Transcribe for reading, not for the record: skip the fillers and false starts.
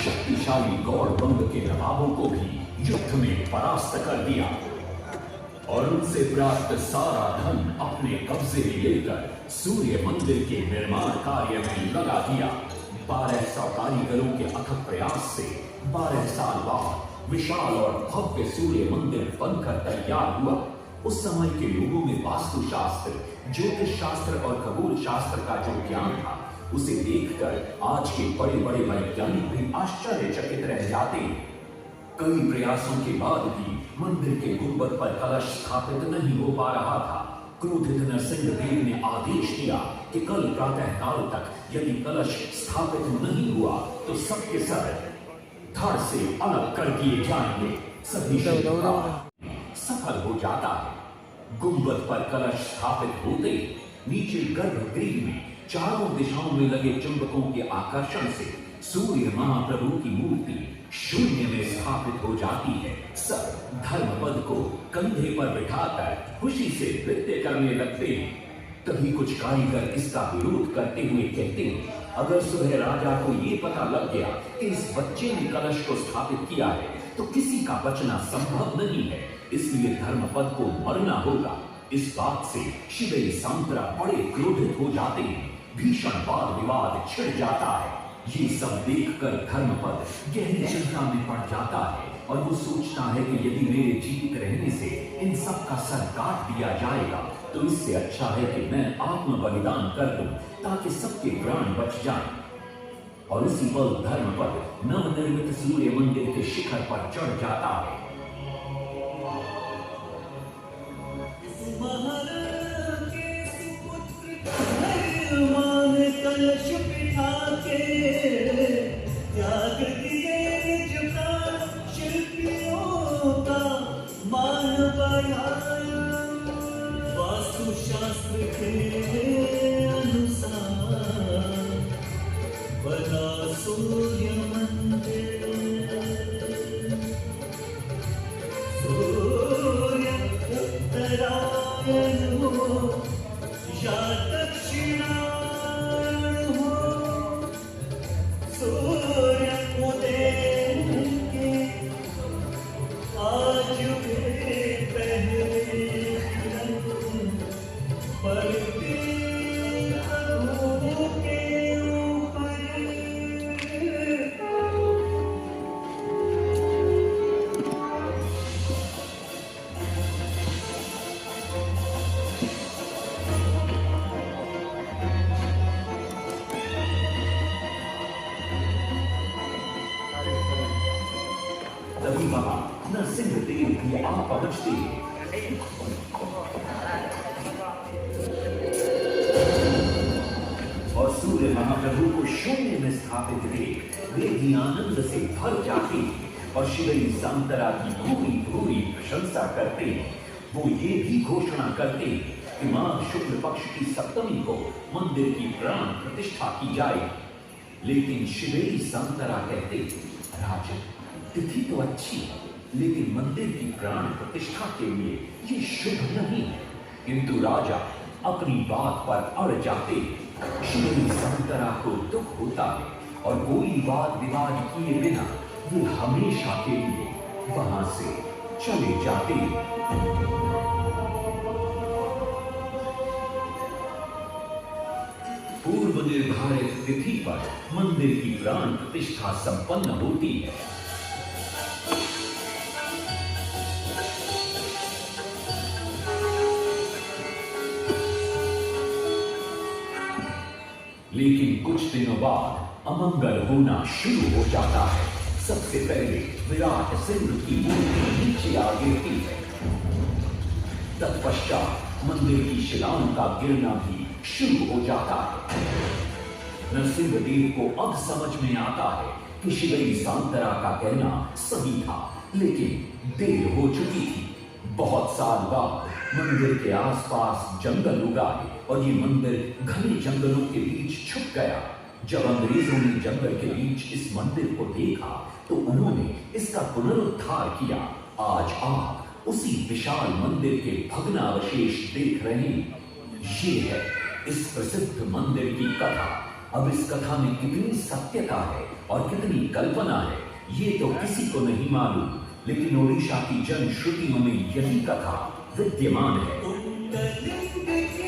शक्तिशाली गौड़ वंग के नवाबों को भी युद्ध में परास्त कर दिया और उनसे प्राप्त सारा धन अपने कब्जे में लेकर सूर्य मंदिर के निर्माण कार्य में लगा दिया। 1200 कारीगरों के अथक प्रयास से 12 साल बाद विशाल और भव्य सूर्य मंदिर बनकर तैयार हुआ। उस समय के लोगों में वास्तु शास्त्र, ज्योतिष शास्त्र और खगोल शास्त्र का जो ज्ञान था, उसे देखकर आज के बड़े बड़े वैज्ञानिक भी आश्चर्यचकित रह जाते हैं। कई प्रयासों के बाद भी मंदिर के गुंबद पर कलश स्थापित नहीं हो पा रहा था। क्रोधित नरसिंह देव ने आदेश दिया कि कल प्रातः काल तक यदि कलश स्थापित नहीं हुआ तो सबके सर धड़ से अलग कर दिए जाएंगे। सभी सफल हो जाता है। गुंबद पर कलश स्थापित होते नीचे गर्भगृह में चारों दिशाओं में लगे चुंबकों के आकर्षण से सूर्य महाप्रभु की मूर्ति शून्य में स्थापित हो जाती है। सब धर्मपद को कंधे पर बिठाकर खुशी से नृत्य करने लगते हैं। तभी कुछ कारीगर इसका विरोध करते हुए कहते हैं, अगर सुबह राजा को ये पता लग गया कि इस बच्चे ने कलश को स्थापित किया है तो किसी का बचना संभव नहीं है, इसलिए धर्मपद को मरना होगा। इस बात से शिवेरी सांतरा बड़े क्रोधित हो जाते हैं। भीषण वाद विवाद छिड़ जाता है। ये सब देखकर धर्मपद गहरी चिंता में पड़ जाता है और वो सोचता है कि यदि मेरे जीवित रहने से इन सब का सर काट दिया जाएगा तो इससे अच्छा है कि मैं आत्म बलिदान कर दूं ताकि सबके प्राण बच जाएं। और उसी पल धर्मपद नवनिर्मित सूर्य मंदिर के शिखर पर चढ़ जाता है। कलश बिठा के त्याग दिए निज प्राण, शिल्पियों का मान बढ़ाया। वास्तु शास्त्र के अनुसार बना सूर्य मंदिर। सूर्य उत्तरायण हो या दक्षिणा, नरसिंह देव भी आ पहुंचते और सूर्य महाप्रभु को शून्य में स्थापित देख वे भी आनंद से भर जाते और शिवेरी सांतरा की पूरी पूरी प्रशंसा करते। वो ये भी घोषणा करते कि माघ शुक्ल पक्ष की सप्तमी को मंदिर की प्राण प्रतिष्ठा की जाए। लेकिन शिवेरी सांतरा कहते, राजन तिथि तो अच्छी है लेकिन मंदिर की प्राण प्रतिष्ठा के लिए ये शुभ नहीं है। किंतु राजा अपनी बात पर अड़ जाते। शिवेरी सांतरा को दुख होता है और कोई वाद विवाद किए बिना वो हमेशा के लिए वहां से चले जाते। पूर्व निर्धारित तिथि पर मंदिर की प्राण प्रतिष्ठा संपन्न होती है। लेकिन कुछ दिनों बाद अमंगल होना शुरू हो जाता है। सबसे पहले विराट सिंह की मूर्ति नीचे आ गिरती है। तत्पश्चात मंदिर की शिलाओं का गिरना भी शुरू हो जाता है। नरसिंह देव को अब समझ में आता है कि शिवेरी सांतरा का कहना सही था, लेकिन देर हो चुकी थी। बहुत साल बाद मंदिर के आसपास जंगल उगाए और ये मंदिर घने जंगलों के बीच छुप गया। जब अंग्रेजों ने जंगल के बीच इस मंदिर को देखा तो उन्होंने इसका पुनरुद्धार किया। आज आप उसी विशाल मंदिर के भग्नावशेष देख रहे हैं। ये है इस प्रसिद्ध मंदिर की कथा। अब इस कथा में कितनी सत्यता है और कितनी कल्पना है, ये तो किसी को नहीं मालूम, लेकिन ओडिशा की जन श्रुतियों में यही कथा विद्यमान है। कुंडलिनी